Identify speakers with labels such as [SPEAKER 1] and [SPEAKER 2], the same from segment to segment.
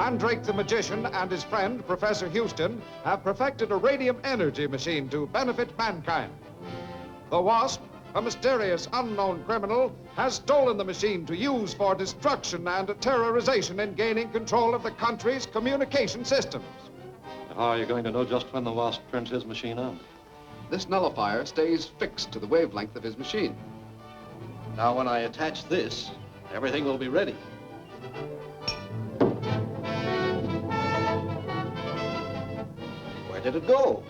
[SPEAKER 1] Mandrake the magician and his friend, Professor Houston, have perfected a radium energy machine to benefit mankind. The Wasp, a mysterious, unknown criminal, has stolen the machine to use for destruction and terrorization in gaining control of the country's communication systems.
[SPEAKER 2] How are you going to know just when the Wasp turns his machine on?
[SPEAKER 3] This nullifier stays fixed to the wavelength of his machine.
[SPEAKER 4] Now, when I attach this, everything will be ready. Where did it go?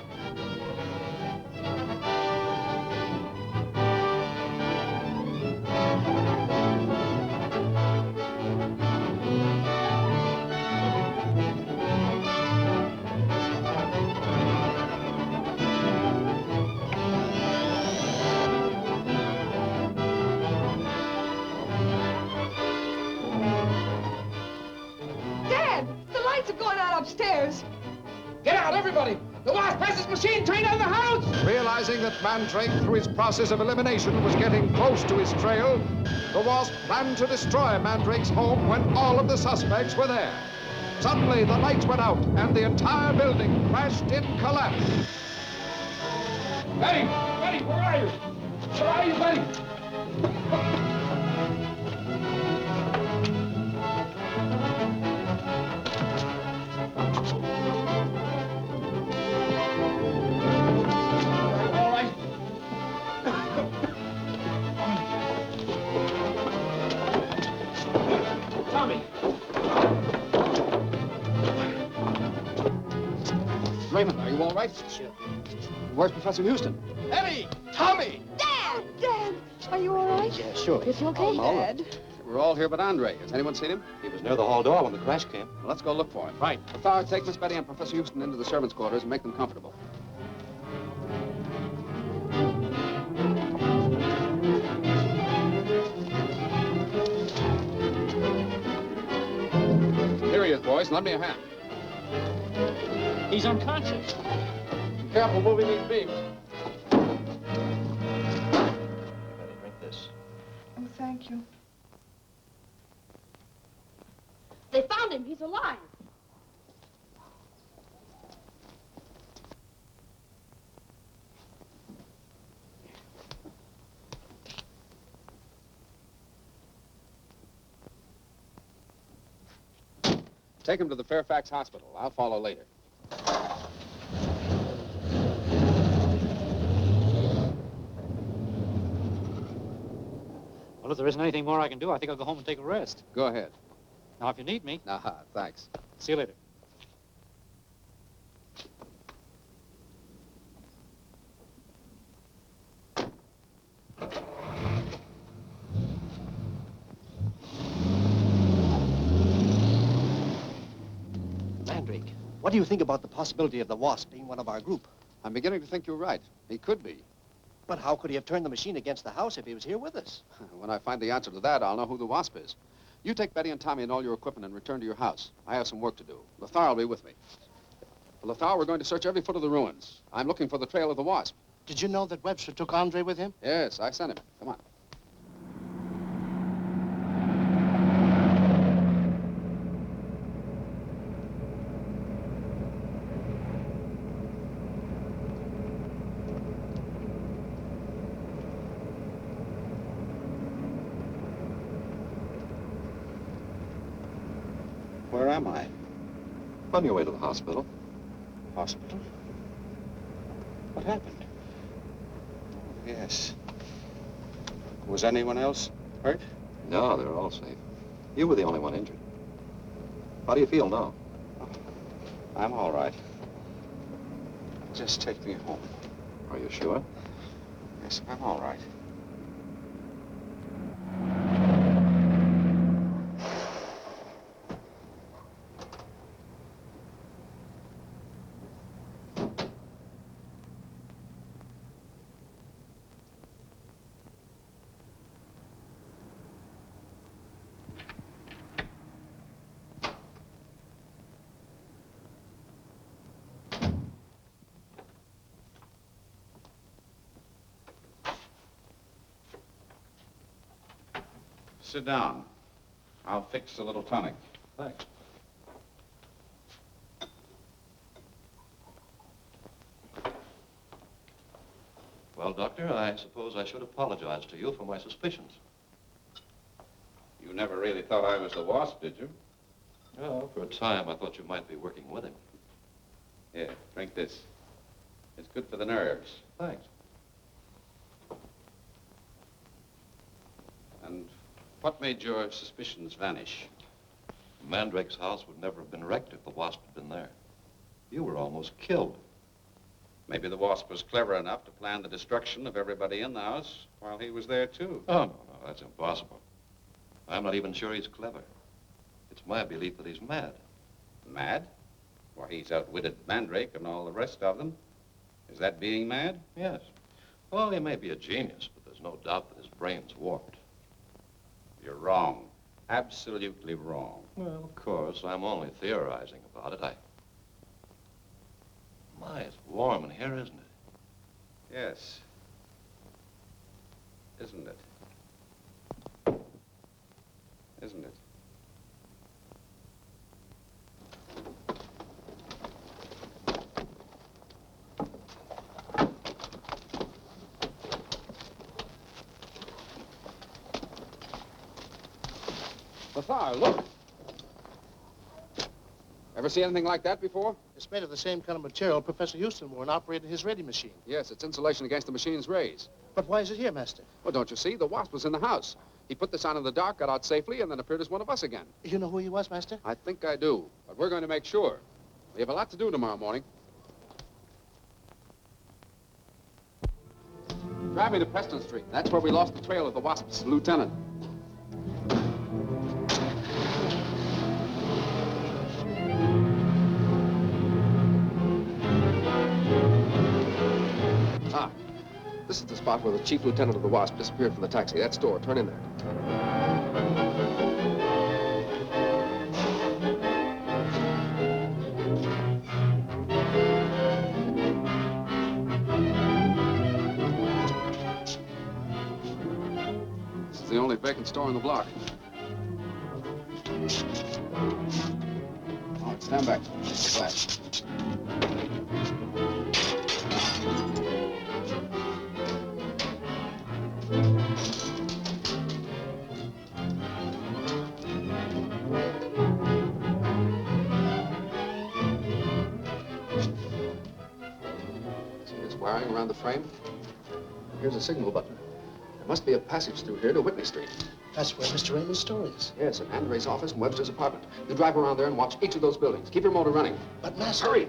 [SPEAKER 5] Upstairs. Get out, everybody! The Wasp has his machine trained on the house!
[SPEAKER 1] Realizing that Mandrake, through his process of elimination, was getting close to his trail, the Wasp planned to destroy Mandrake's home when all of the suspects were there. Suddenly, the lights went out, and the entire building crashed in collapse.
[SPEAKER 5] Betty! Betty, where are you? Where are you, Betty?
[SPEAKER 3] Raymond, are you all right?
[SPEAKER 6] Sure.
[SPEAKER 3] Where's Professor Houston?
[SPEAKER 4] Eddie! Tommy!
[SPEAKER 7] Dad! Dad! Are you all right?
[SPEAKER 6] Yeah, sure.
[SPEAKER 7] Is he okay, Dad?
[SPEAKER 3] We're all here but Andre. Has anyone seen him?
[SPEAKER 2] He was near the hall door when the crash came.
[SPEAKER 3] Well, let's go look for him.
[SPEAKER 2] Right.
[SPEAKER 3] Lothar, take Miss Betty and Professor Houston into the servants' quarters and make them comfortable. Here he is, boys. Lend me a hand.
[SPEAKER 6] He's unconscious.
[SPEAKER 3] Be careful moving these beams.
[SPEAKER 2] Better drink this.
[SPEAKER 5] Oh, thank you.
[SPEAKER 7] They found him. He's alive.
[SPEAKER 3] Take him to the Fairfax Hospital. I'll follow later.
[SPEAKER 6] Well, if there isn't anything more I can do, I think I'll go home and take a rest.
[SPEAKER 3] Go ahead.
[SPEAKER 6] Now, if you need me,
[SPEAKER 3] Thanks.
[SPEAKER 6] see you later.
[SPEAKER 4] Mandrake, what do you think about the possibility of the Wasp being one of our group?
[SPEAKER 3] I'm beginning to think you're right. He could be.
[SPEAKER 4] But how could he have turned the machine against the house if he was here with us?
[SPEAKER 3] When I find the answer to that, I'll know who the Wasp is. You take Betty and Tommy and all your equipment and return to your house. I have some work to do. Lothar will be with me. Lothar, we're going to search every foot of the ruins. I'm looking for the trail of the Wasp.
[SPEAKER 4] Did you know that Webster took Andre with him?
[SPEAKER 3] Yes, I sent him. Come on.
[SPEAKER 4] Where am I?
[SPEAKER 2] On your way to the hospital.
[SPEAKER 4] Hospital? What happened? Yes. Was anyone else hurt?
[SPEAKER 2] No, they're all safe. You were the only one injured. How do you feel now?
[SPEAKER 4] I'm all right. Just take me home.
[SPEAKER 2] Are you sure?
[SPEAKER 4] Yes, I'm all right.
[SPEAKER 3] Sit down. I'll fix a little tonic.
[SPEAKER 2] Thanks. Well, Doctor, I suppose I should apologize to you for my suspicions.
[SPEAKER 8] You never really thought I was the Wasp, did you?
[SPEAKER 2] Well, for a time, I thought you might be working with him.
[SPEAKER 8] Yeah, drink this. It's good for the nerves.
[SPEAKER 2] Thanks.
[SPEAKER 8] And what made your suspicions vanish?
[SPEAKER 2] Mandrake's house would never have been wrecked if the Wasp had been there. You were almost killed.
[SPEAKER 8] Maybe the Wasp was clever enough to plan the destruction of everybody in the house while he was there, too.
[SPEAKER 2] Oh, no, that's impossible. I'm not even sure he's clever. It's my belief that he's mad.
[SPEAKER 8] Mad? Why, he's outwitted Mandrake and all the rest of them. Is that being mad?
[SPEAKER 2] Yes. Well, he may be a genius, but there's no doubt that his brain's warped.
[SPEAKER 8] You're wrong. Absolutely wrong.
[SPEAKER 2] Well, of course, I'm only theorizing about it. My, it's warm in here, isn't it?
[SPEAKER 8] Yes. Isn't it? Isn't it?
[SPEAKER 3] Lothar, look. Ever see anything like that before?
[SPEAKER 4] It's made of the same kind of material Professor Houston wore and operated his radio machine.
[SPEAKER 3] Yes, it's insulation against the machine's rays.
[SPEAKER 4] But why is it here, Master?
[SPEAKER 3] Well, don't you see? The Wasp was in the house. He put this on in the dark, got out safely, and then appeared as one of us again.
[SPEAKER 4] You know who he was, Master?
[SPEAKER 3] I think I do, but we're going to make sure. We have a lot to do tomorrow morning. Drive me to Preston Street. That's where we lost the trail of the Wasp's lieutenant. Ah, this is the spot where the chief lieutenant of the Wasp disappeared from the taxi. That store. Turn in there. This is the only vacant store on the block. All right, stand back. Just flash. See this wiring around the frame? Here's a signal button. There must be a passage through here to Whitney Street.
[SPEAKER 4] That's where Mr. Raymond's store is.
[SPEAKER 3] Yes, and Andre's office and Webster's apartment. You drive around there and watch each of those buildings. Keep your motor running.
[SPEAKER 4] But, Master...
[SPEAKER 3] Hurry!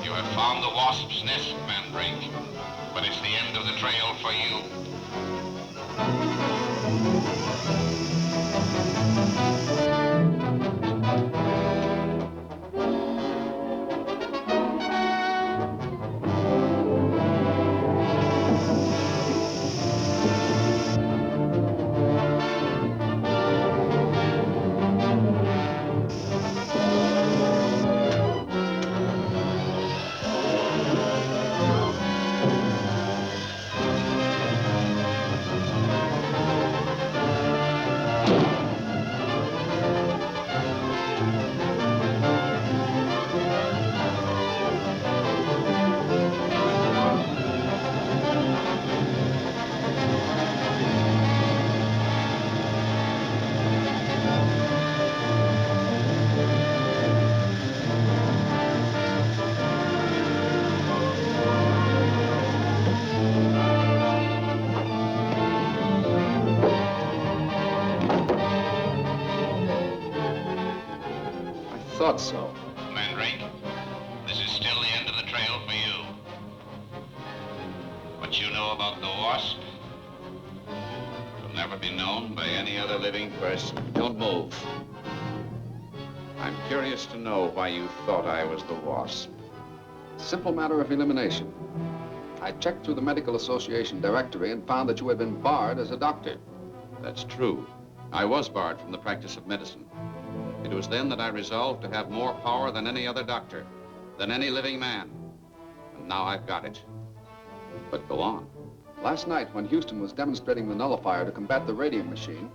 [SPEAKER 9] You have found the Wasp's nest, Mandrake, but it's the end of the trail for you.
[SPEAKER 3] I thought so.
[SPEAKER 9] Mandrake, this is still the end of the trail for you. What you know about the Wasp will never be known by any other living person.
[SPEAKER 8] Don't move. I'm curious to know why you thought I was the Wasp.
[SPEAKER 3] Simple matter of elimination. I checked through the Medical Association directory and found that you had been barred as a doctor.
[SPEAKER 8] That's true. I was barred from the practice of medicine. It was then that I resolved to have more power than any other doctor, than any living man. And now I've got it. But go on.
[SPEAKER 3] Last night, when Houston was demonstrating the nullifier to combat the radium machine,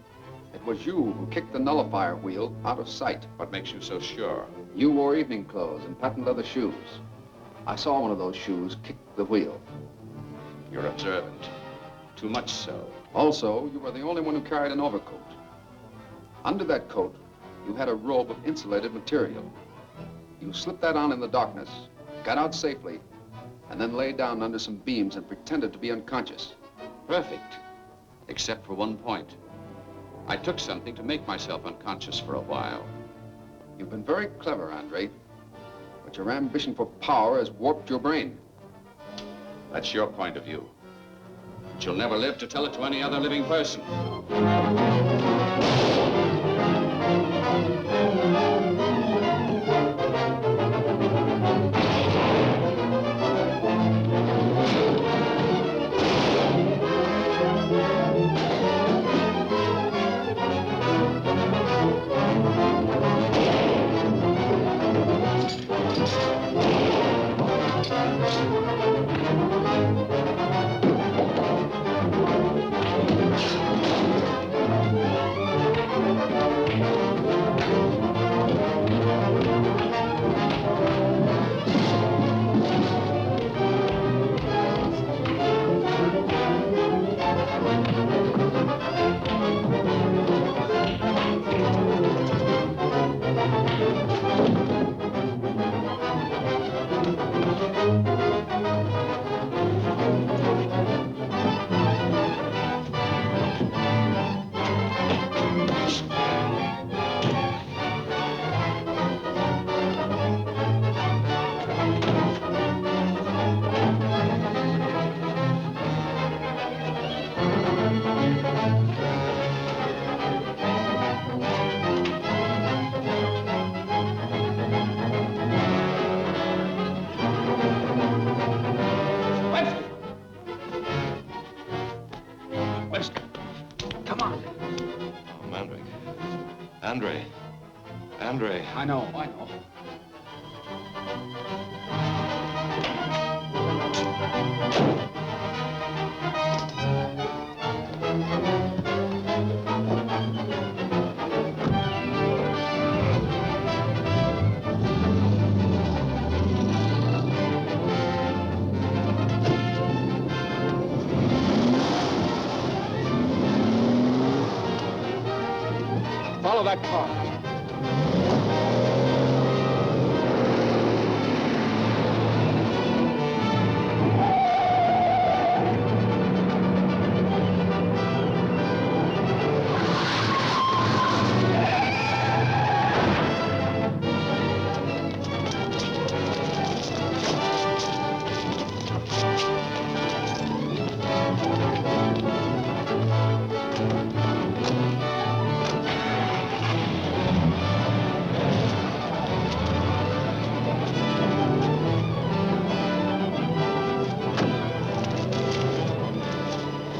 [SPEAKER 3] it was you who kicked the nullifier wheel out of sight.
[SPEAKER 8] What makes you so sure?
[SPEAKER 3] You wore evening clothes and patent leather shoes. I saw one of those shoes kick the wheel.
[SPEAKER 8] You're observant. Too much so.
[SPEAKER 3] Also, you were the only one who carried an overcoat. Under that coat, you had a robe of insulated material. You slipped that on in the darkness, got out safely, and then lay down under some beams and pretended to be unconscious.
[SPEAKER 8] Perfect. Except for one point. I took something to make myself unconscious for a while.
[SPEAKER 3] You've been very clever, Andre, but your ambition for power has warped your brain.
[SPEAKER 8] That's your point of view. But you'll never live to tell it to any other living person. Mandrake.
[SPEAKER 3] I know. Follow that car.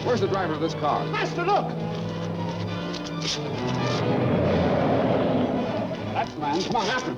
[SPEAKER 3] Where's the driver of this car?
[SPEAKER 5] Master, look!
[SPEAKER 3] That's the man. Come on, after him.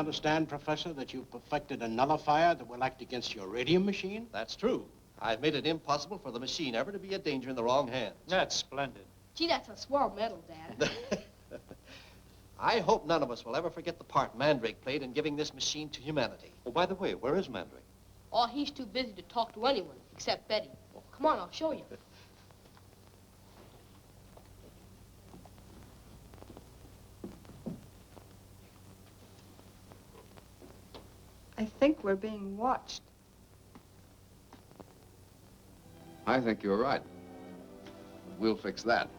[SPEAKER 10] understand, Professor, that you've perfected a nullifier that will act against your radium machine?
[SPEAKER 4] That's true. I've made it impossible for the machine ever to be a danger in the wrong hands.
[SPEAKER 6] That's splendid.
[SPEAKER 7] Gee, that's a swell medal, Dad.
[SPEAKER 4] I hope none of us will ever forget the part Mandrake played in giving this machine to humanity.
[SPEAKER 2] Oh, by the way, where is Mandrake?
[SPEAKER 7] Oh, he's too busy to talk to anyone, except Betty. Well, come on, I'll show you.
[SPEAKER 11] I think we're being watched.
[SPEAKER 3] I think you're right. We'll fix that.